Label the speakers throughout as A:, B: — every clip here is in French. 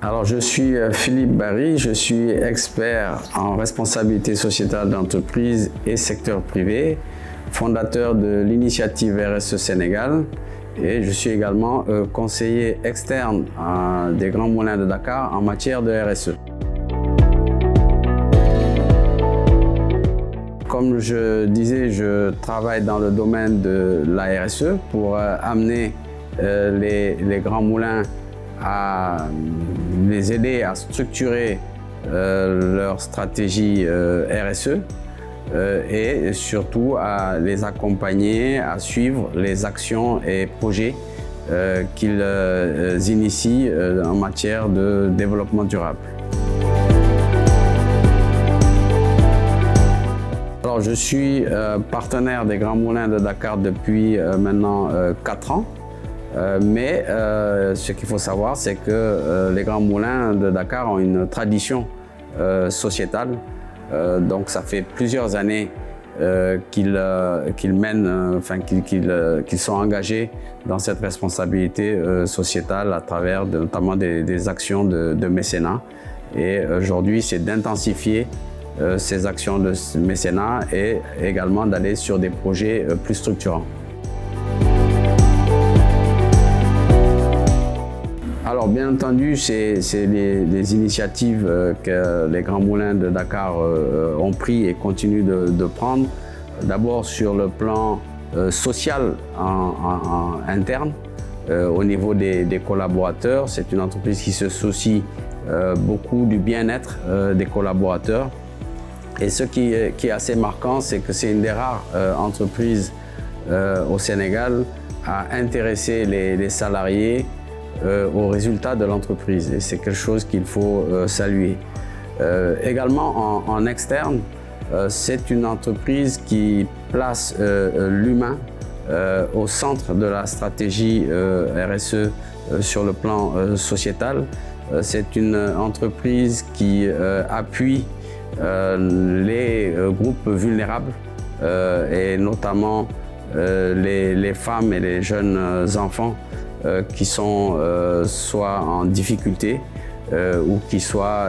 A: Alors, je suis Philippe Barry, je suis expert en responsabilité sociétale d'entreprise et secteur privé, fondateur de l'initiative RSE Sénégal et je suis également conseiller externe des Grands Moulins de Dakar en matière de RSE. Comme je disais, je travaille dans le domaine de la RSE pour amener les Grands Moulins à les aider à structurer leur stratégie RSE et surtout à les accompagner, à suivre les actions et projets qu'ils initient en matière de développement durable. Alors, je suis partenaire des Grands Moulins de Dakar depuis maintenant 4 ans. Mais ce qu'il faut savoir, c'est que les Grands Moulins de Dakar ont une tradition sociétale. Donc ça fait plusieurs années qu'ils sont engagés dans cette responsabilité sociétale à travers notamment des actions de mécénat. Et aujourd'hui, c'est d'intensifier ces actions de mécénat et également d'aller sur des projets plus structurants. Alors bien entendu, c'est des initiatives que les Grands Moulins de Dakar ont pris et continuent de prendre. D'abord sur le plan social interne, au niveau des collaborateurs. C'est une entreprise qui se soucie beaucoup du bien-être des collaborateurs. Et ce qui est assez marquant, c'est que c'est une des rares entreprises au Sénégal à intéresser les salariés aux résultats de l'entreprise et c'est quelque chose qu'il faut saluer. Également en externe, c'est une entreprise qui place l'humain au centre de la stratégie RSE sur le plan sociétal. C'est une entreprise qui appuie les groupes vulnérables et notamment les femmes et les jeunes enfants qui sont soit en difficulté ou qui soient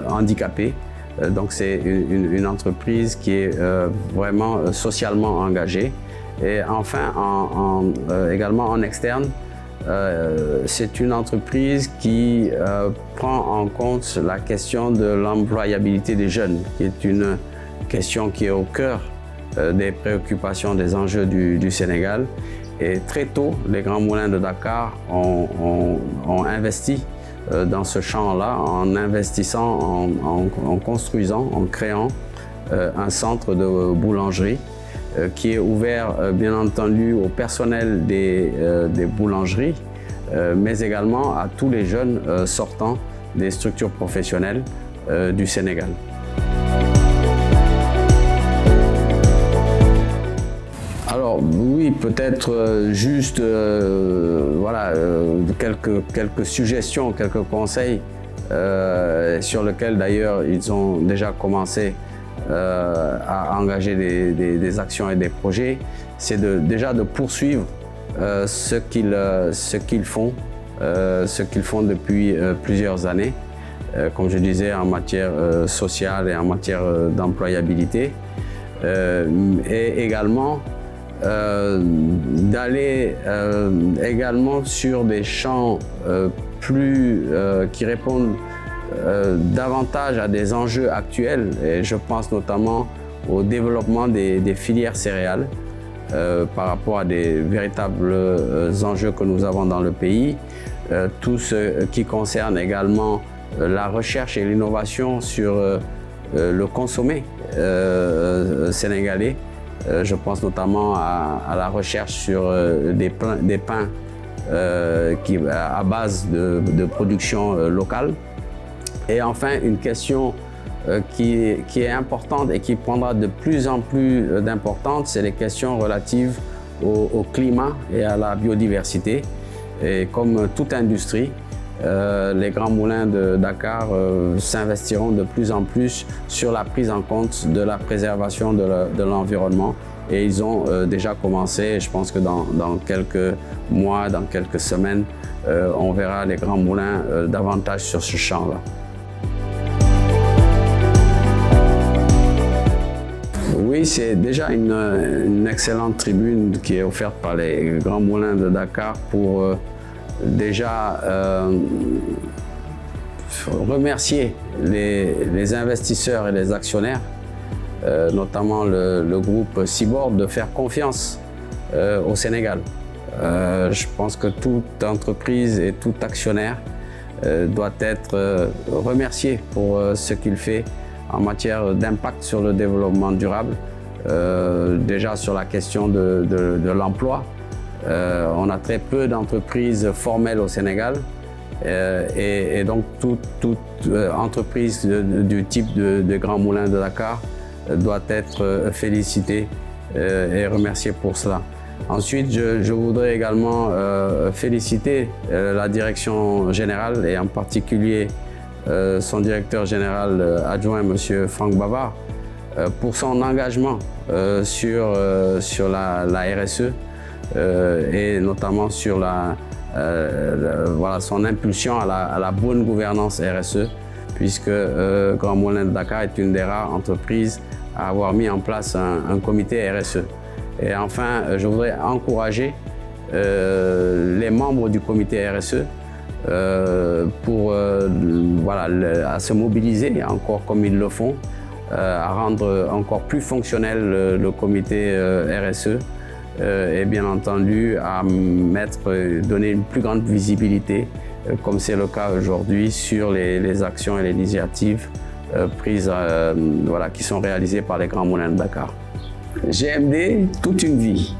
A: handicapés. Donc c'est une entreprise qui est vraiment socialement engagée. Et enfin, également en externe, c'est une entreprise qui prend en compte la question de l'employabilité des jeunes, qui est une question qui est au cœur des préoccupations, des enjeux du Sénégal. Et très tôt, les Grands Moulins de Dakar ont investi dans ce champ-là, en investissant, en construisant, en créant un centre de boulangerie qui est ouvert bien entendu au personnel des boulangeries, mais également à tous les jeunes sortant des structures professionnelles du Sénégal. Alors oui, peut-être juste voilà, quelques suggestions, quelques conseils sur lesquels d'ailleurs ils ont déjà commencé à engager des actions et des projets. C'est déjà de poursuivre ce qu'ils font depuis plusieurs années, comme je disais, en matière sociale et en matière d'employabilité, et également d'aller également sur des champs qui répondent davantage à des enjeux actuels. Et je pense notamment au développement des filières céréales par rapport à des véritables enjeux que nous avons dans le pays. Tout ce qui concerne également la recherche et l'innovation sur le consommé sénégalais. Je pense notamment à la recherche sur des pains à base de production locale. Et enfin, une question qui est importante et qui prendra de plus en plus d'importance, c'est les questions relatives au climat et à la biodiversité. Et comme toute industrie, les grands moulins de Dakar s'investiront de plus en plus sur la prise en compte de la préservation de l'environnement. Et ils ont déjà commencé. Je pense que dans quelques mois, dans quelques semaines, on verra les grands moulins davantage sur ce champ-là. Oui, c'est déjà une excellente tribune qui est offerte par les grands moulins de Dakar pour déjà remercier les investisseurs et les actionnaires, notamment le groupe Seaboard, de faire confiance au Sénégal. Je pense que toute entreprise et tout actionnaire doit être remercié pour ce qu'il fait en matière d'impact sur le développement durable, déjà sur la question de l'emploi. On a très peu d'entreprises formelles au Sénégal et donc toute entreprise du type de Grands Moulins de Dakar doit être félicitée et remerciée pour cela. Ensuite, je voudrais également féliciter la direction générale et en particulier son directeur général adjoint, M. Franck Bavard, pour son engagement sur la RSE et notamment sur voilà, son impulsion à la bonne gouvernance RSE, puisque Grands Moulins de Dakar est une des rares entreprises à avoir mis en place un comité RSE. Et enfin, je voudrais encourager les membres du comité RSE voilà, à se mobiliser encore comme ils le font, à rendre encore plus fonctionnel le comité RSE et bien entendu à donner une plus grande visibilité, comme c'est le cas aujourd'hui, sur les actions et les initiatives prises, voilà, qui sont réalisées par les Grands Moulins de Dakar. GMD, toute une vie.